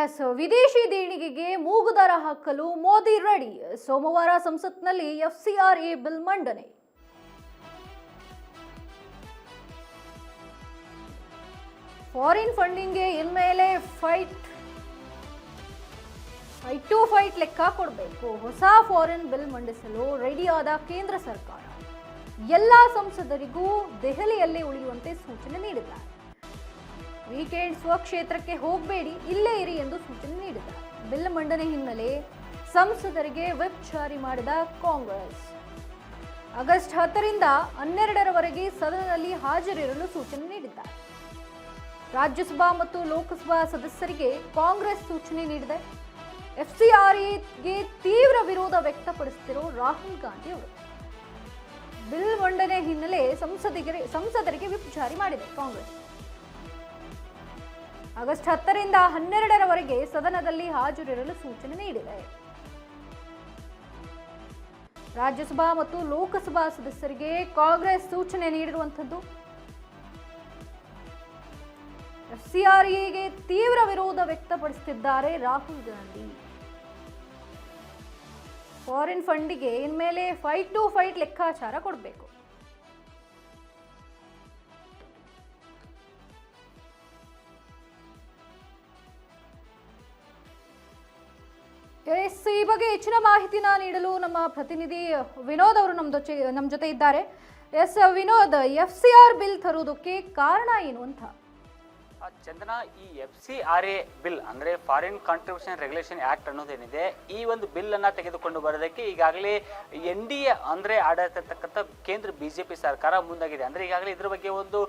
S ವಿದೇಶಿ ದೇಣಿಗೆಗೆ ಮೂಗುದಾರ ಹಾಕಲು Modi ready. ಸೋಮವಾರ ಸಂಸತ್ನಲ್ಲಿ ಎಫ್ಸಿಆರ್ಎ ಬಿಲ್ ಮಂಡನೆ. ಫಾರಿನ್ ಫಂಡಿಂಗ್ಗೆ ಇನ್ಮೇಲೆ ಫೈಟ್ ಟು ಫೈಟ್ ಲೆಕ್ಕ ಕೊಡಬೇಕು. ಹೊಸ ಫಾರಿನ್ ಬಿಲ್ ಮಂಡಿಸಲು ರೆಡಿಯಾದ ಕೇಂದ್ರ ಸರ್ಕಾರ ಎಲ್ಲ ಸಂಸದರಿಗೂ ದೆಹಲಿಯಲ್ಲೇ ಉಳಿಯುವಂತೆ ಸೂಚನೆ ನೀಡಿದ್ದಾರೆ. ವೀಕೆಂಡ್ ಸ್ವಕ್ಷೇತ್ರಕ್ಕೆ ಹೋಗಬೇಡಿ, ಇಲ್ಲೇ ಇರಿ ಎಂದು ಸೂಚನೆ ನೀಡಿದ್ದಾರೆ. ಬಿಲ್ ಮಂಡನೆ ಹಿನ್ನೆಲೆ ಸಂಸದರಿಗೆ ವಿಪ್ ಜಾರಿ ಮಾಡಿದ ಕಾಂಗ್ರೆಸ್ ಆಗಸ್ಟ್ 10ರಿಂದ 12ರವರೆಗೆ ಸದನದಲ್ಲಿ ಹಾಜರಿರಲು ಸೂಚನೆ ನೀಡಿದ್ದಾರೆ. ರಾಜ್ಯಸಭಾ ಮತ್ತು ಲೋಕಸಭಾ ಸದಸ್ಯರಿಗೆ ಕಾಂಗ್ರೆಸ್ ಸೂಚನೆ ನೀಡಿದೆ. ಎಫ್ಸಿಆರ್ಎಗೆ ತೀವ್ರ ವಿರೋಧ ವ್ಯಕ್ತಪಡಿಸುತ್ತಿರುವ ರಾಹುಲ್ ಗಾಂಧಿ ಅವರು ಬಿಲ್ ಮಂಡನೆ ಹಿನ್ನೆಲೆ ಸಂಸದರಿಗೆ ವಿಪ್ ಜಾರಿ ಮಾಡಿದೆ. ಕಾಂಗ್ರೆಸ್ ಆಗಸ್ಟ್ 10ರಿಂದ 12ರವರೆಗೆ ಸದನದಲ್ಲಿ ಹಾಜರಿರಲು ಸೂಚನೆ ನೀಡಿದೆ. ರಾಜ್ಯಸಭಾ ಮತ್ತು ಲೋಕಸಭಾ ಸದಸ್ಯರಿಗೆ ಕಾಂಗ್ರೆಸ್ ಸೂಚನೆ ನೀಡಿರುವಂಥದ್ದು. ಎಫ್ಸಿಆರ್ಎಗೆ ತೀವ್ರ ವಿರೋಧ ವ್ಯಕ್ತಪಡಿಸುತ್ತಿದ್ದಾರೆ ರಾಹುಲ್ ಗಾಂಧಿ. ಫಾರಿನ್ ಫಂಡಿಗೆ ಇನ್ಮೇಲೆ ಫೈಟ್ ಟು ಫೈಟ್ ಲೆಕ್ಕಾಚಾರ ಕೊಡಬೇಕು. ಈ ಬಗ್ಗೆ ಹೆಚ್ಚಿನ ಮಾಹಿತಿನ ನೀಡಲು ನಮ್ಮ ಪ್ರತಿನಿಧಿ ವಿನೋದ್ ಅವರು ನಮ್ಮ ಜೊತೆ ಇದ್ದಾರೆ. ಎಸ್ ವಿನೋದ್, ಎಫ್ಸಿಆರ್ ಬಿಲ್ ತರುವುದಕ್ಕೆ ಕಾರಣ ಏನು ಅಂತ? ಚಂದನ, ಈ ಎಫ್ಸಿಆರ್ಎ ಬಿಲ್ ಅಂದ್ರೆ ಫಾರಿನ್ ಕಾಂಟ್ರಿಬ್ಯೂಷನ್ ರೆಗ್ಯುಲೇಷನ್ ಆಕ್ಟ್ ಅನ್ನೋದೇನಿದೆ, ಈ ಒಂದು ಬಿಲ್ ಅನ್ನ ತೆಗೆದುಕೊಂಡು ಬರೋದಕ್ಕೆ ಈಗಾಗಲೇ NDA ಅಂದ್ರೆ ಆಡಳಿತಕ್ಕಂಥ ಕೇಂದ್ರ ಬಿಜೆಪಿ ಸರ್ಕಾರ ಮುಂದಾಗಿದೆ. ಅಂದ್ರೆ ಈಗಾಗಲೇ ಇದ್ರ ಬಗ್ಗೆ ಒಂದು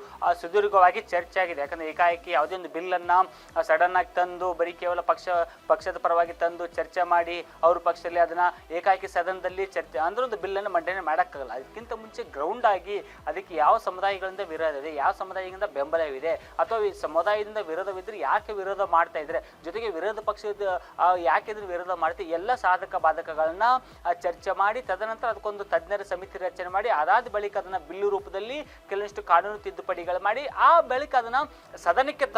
ಸುದೀರ್ಘವಾಗಿ ಚರ್ಚೆ ಆಗಿದೆ. ಯಾಕಂದ್ರೆ ಏಕಾಏಕಿ ಯಾವುದೇ ಒಂದು ಬಿಲ್ ಅನ್ನ ಸಡನ್ ಆಗಿ ತಂದು ಬರೀ ಕೇವಲ ಪಕ್ಷದ ಪರವಾಗಿ ತಂದು ಚರ್ಚೆ ಮಾಡಿ ಅವ್ರ ಪಕ್ಷದಲ್ಲಿ ಅದನ್ನ ಏಕಾಏಕಿ ಸದನದಲ್ಲಿ ಚರ್ಚೆ ಅಂದ್ರೆ ಒಂದು ಬಿಲ್ ಅನ್ನು ಮಂಡನೆ ಮಾಡೋಕ್ಕಾಗಲ್ಲ. ಅದಕ್ಕಿಂತ ಮುಂಚೆ ಗ್ರೌಂಡ್ ಆಗಿ ಅದಕ್ಕೆ ಯಾವ ಸಮುದಾಯಗಳಿಂದ ವಿರೋಧ ಇದೆ, ಯಾವ ಸಮುದಾಯದಿಂದ ಬೆಂಬಲವಿದೆ, ಅಥವಾ ಈ ಸಮುದಾಯದಿಂದ ವಿರೋಧವಿದ್ರೆ ಯಾಕೆ ವಿರೋಧ ಮಾಡ್ತಾ ಇದ್ರೆ, ಜೊತೆಗೆ ವಿರೋಧ ಪಕ್ಷದ ಯಾಕೆ ಇದ್ರ ವಿರೋಧ ಮಾಡ್ತೀವಿ, ಎಲ್ಲ ಸಾಧಕ ಬಾಧಕಗಳನ್ನ ಚರ್ಚೆ ಮಾಡಿ ತದನಂತರ ಅದಕ್ಕೊಂದು ತಜ್ಞರ ಸಮಿತಿ ರಚನೆ ಮಾಡಿ ಅದಾದ ಬಳಿಕ ಅದನ್ನ ಬಿಲ್ಲು ರೂಪದಲ್ಲಿ ಕೆಲವೊಂದಿಷ್ಟು ಕಾನೂನು ತಿದ್ದುಪಡಿಗಳು ಮಾಡಿ ಆ ಬಳಿಕ ಅದನ್ನ ಸದನಕ್ಕೆ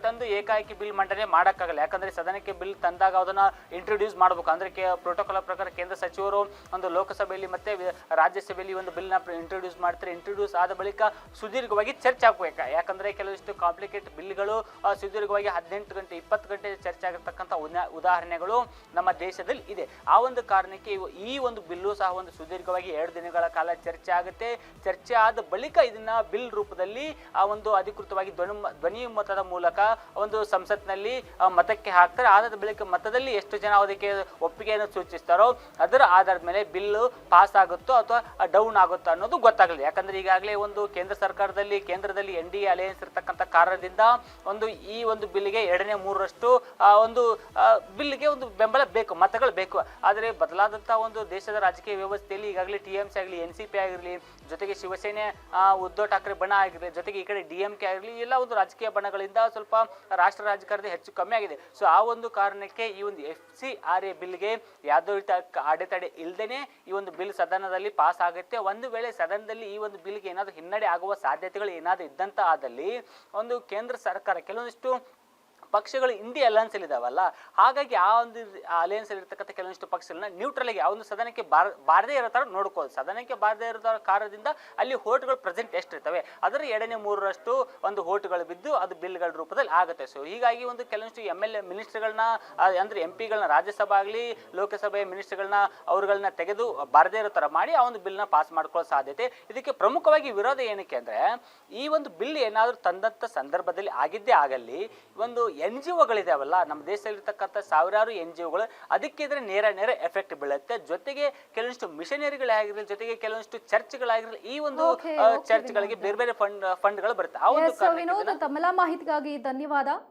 ತಂದು ಏಕಾಏಕಿ ಬಿಲ್ ಮಂಡನೆ ಮಾಡೋಕ್ಕಾಗಲ್ಲ. ಯಾಕಂದ್ರೆ ಸದನಕ್ಕೆ ಬಿಲ್ ತಂದಾಗ ಅದನ್ನ ಇಂಟ್ರೊಡ್ಯೂಸ್ ಮಾಡಬೇಕು. ಅಂದ್ರೆ ಪ್ರೋಟೋಕಾಲ್ ಪ್ರಕಾರ ಕೇಂದ್ರ ಸಚಿವರು ಒಂದು ಲೋಕಸಭೆಯಲ್ಲಿ ಮತ್ತೆ ರಾಜ್ಯಸಭೆಯಲ್ಲಿ ಒಂದು ಬಿಲ್ ನ ಇಂಟ್ರೊಡ್ಯೂಸ್ ಮಾಡ್ತಾರೆ. ಇಂಟ್ರೊಡ್ಯೂಸ್ ಆದ ಬಳಿಕ ಸುದೀರ್ಘವಾಗಿ ಚರ್ಚೆ ಆಗಬೇಕು. ಯಾಕಂದ್ರೆ ಕೆಲವಷ್ಟು ಕಾಂಪ್ಲಿಕೇಟ್ ಬಿಲ್ಗಳು ಸುದೀರ್ಘವಾಗಿ 18 ಗಂಟೆ 20 ಗಂಟೆ ಚರ್ಚೆ ಆಗಿರ್ತಕ್ಕಂಥ ಉದಾಹರಣೆಗಳು ನಮ್ಮ ದೇಶದಲ್ಲಿ ಇದೆ. ಆ ಒಂದು ಕಾರಣಕ್ಕೆ ಈ ಒಂದು ಬಿಲ್ಲು ಸಹ ಒಂದು ಸುದೀರ್ಘವಾಗಿ 2 ದಿನಗಳ ಕಾಲ ಚರ್ಚೆ ಆಗುತ್ತೆ. ಚರ್ಚೆ ಆದ ಬಳಿಕ ಇದನ್ನ ಬಿಲ್ ರೂಪದಲ್ಲಿ ಆ ಒಂದು ಅಧಿಕೃತವಾಗಿ ಧ್ವನಿ ಮತದ ಮೂಲಕ ಒಂದು ಸಂಸತ್ನಲ್ಲಿ ಮತಕ್ಕೆ ಹಾಕ್ತಾರೆ. ಆದ ಬಳಿಕ ಮತದಲ್ಲಿ ಎಷ್ಟು ಜನ ಅದಕ್ಕೆ ಒಪ್ಪಿಗೆಯನ್ನು ಸೂಚಿಸ್ತಾರೋ ಅದರ ಆಧಾರದ ಮೇಲೆ ಬಿಲ್ ಪಾಸ್ ಆಗುತ್ತೋ ಅಥವಾ ಡೌನ್ ಆಗುತ್ತೋ ಅನ್ನೋದು ಗೊತ್ತಾಗಲಿದೆ. ಯಾಕಂದ್ರೆ ಈಗಾಗಲೇ ಒಂದು ಕೇಂದ್ರದಲ್ಲಿ NDA ಅಲಯನ್ಸ್ ಇರತಕ್ಕಂಥ ಕಾರಣದಿಂದ ಈ ಒಂದು ಬಿಲ್ಗೆ 2/3 ಒಂದು ಬಿಲ್ಗೆ ಒಂದು ಬೆಂಬಲ ಬೇಕು, ಮತಗಳು ಬೇಕು. ಆದರೆ ಬದಲಾದಂತ ಒಂದು ದೇಶದ ರಾಜಕೀಯ ವ್ಯವಸ್ಥೆಯಲ್ಲಿ ಈಗಾಗಲೇ TMC ಆಗಲಿ, NCP ಆಗಿರಲಿ, ಜೊತೆಗೆ ಶಿವಸೇನೆ ಉದ್ಧವ್ ಠಾಕ್ರೆ ಬಣ ಆಗಿರಲಿ, ಜೊತೆಗೆ ಈ ಕಡೆ DMK ಆಗಿರಲಿ, ಎಲ್ಲ ಒಂದು ರಾಜಕೀಯ ಬಣಗಳಿಂದ ಸ್ವಲ್ಪ ರಾಷ್ಟ್ರ ರಾಜಕಾರಣದ ಹೆಚ್ಚು ಕಮ್ಮಿ ಆಗಿದೆ. ಸೊ ಆ ಒಂದು ಕಾರಣಕ್ಕೆ ಈ ಒಂದು FCRA ಬಿಲ್ಗೆ ಯಾವುದೇ ರೀತಿಯ ಅಡೆತಡೆ ಇಲ್ಲದೇನೆ ಈ ಒಂದು ಬಿಲ್ ಸದನದಲ್ಲಿ ಪಾಸ್ ಆಗುತ್ತೆ. ಒಂದು ವೇಳೆ ಸದನದಲ್ಲಿ ಈ ಒಂದು ಬಿಲ್ಗೆ ಏನಾದರೂ ಹಿನ್ನಡೆ ಆಗುವ ಸಾಧ್ಯತೆಗಳು ಏನಾದರೂ ಇದ್ದಂತ ಆದಲ್ಲಿ ಒಂದು ಕೇಂದ್ರ ಸರ್ಕಾರ ಕೆಲವೊಂದಿಷ್ಟು ಪಕ್ಷಗಳು ಇಂಡಿಯಾ ಅಲಯನ್ಸ್ ಅಲ್ಲಿ ಇದಾವಲ್ಲ, ಹಾಗಾಗಿ ಆ ಒಂದು ಅಲಯನ್ಸ್ ಅಲ್ಲಿ ಇರ್ತಕ್ಕಂಥ ಕೆಲವೊಂದಿಷ್ಟು ಪಕ್ಷಗಳನ್ನ ನ್ಯೂಟ್ರಲ್ ಆಗಿ ಆ ಒಂದು ಸದನಕ್ಕೆ ಬಾರದೇ ಇರೋ ತರ ನೋಡ್ಕೋದು. ಸದನಕ್ಕೆ ಬಾರದೇ ಇರೋ ಕಾರಣದಿಂದ ಅಲ್ಲಿ ಹೋಟ್ಗಳು ಪ್ರೆಸೆಂಟ್ ಎಷ್ಟಿರ್ತವೆ ಅದರ 2/3 ಒಂದು ಹೋಟ್ಗಳು ಬಿದ್ದು ಅದು ಬಿಲ್ಗಳ ರೂಪದಲ್ಲಿ ಆಗುತ್ತೆ. ಸೊ ಹೀಗಾಗಿ ಒಂದು ಕೆಲವೊಂದಿಷ್ಟು MLA ಮಿನಿಸ್ಟರ್ಗಳನ್ನ ಅಂದ್ರೆ MP ಗಳನ್ನ ರಾಜ್ಯಸಭಾ ಆಗಲಿ ಲೋಕಸಭೆ ಮಿನಿಸ್ಟರ್ಗಳನ್ನ ಅವ್ರುಗಳನ್ನ ತೆಗೆದು ಬಾರದೇ ಇರೋ ತರ ಮಾಡಿ ಆ ಒಂದು ಬಿಲ್ನ ಪಾಸ್ ಮಾಡ್ಕೊಳ್ಳೋ ಸಾಧ್ಯತೆ. ಇದಕ್ಕೆ ಪ್ರಮುಖವಾಗಿ ವಿರೋಧ ಏನಕ್ಕೆ ಅಂದ್ರೆ ಈ ಒಂದು ಬಿಲ್ ಏನಾದರೂ ತಂದಂತ ಸಂದರ್ಭದಲ್ಲಿ ಆಗಿದ್ದೇ ಆಗಲಿ ಒಂದು NGOಗಳಿದಾವಲ್ಲ ನಮ್ಮ ದೇಶದಲ್ಲಿರ್ತಕ್ಕಂಥ ಸಾವಿರಾರು NGOಗಳು ಅದಕ್ಕೆ ಇದ್ರೆ ನೇರ ಎಫೆಕ್ಟ್ ಬೀಳುತ್ತೆ. ಜೊತೆಗೆ ಕೆಲವೊಂದಿಷ್ಟು ಮಿಷನರಿಗಳಾಗಿರಲಿ, ಜೊತೆಗೆ ಕೆಲವೊಂದಿಷ್ಟು ಚರ್ಚ್ಗಳಾಗಿರಲಿ, ಈ ಒಂದು ಚರ್ಚ್ಗಳಿಗೆ ಬೇರೆ ಬೇರೆ ಫಂಡ್ಗಳು ಬರುತ್ತೆ. ಆ ಒಂದು ತಮ್ಮೆಲ್ಲ ಮಾಹಿತಿಗಾಗಿ ಧನ್ಯವಾದ.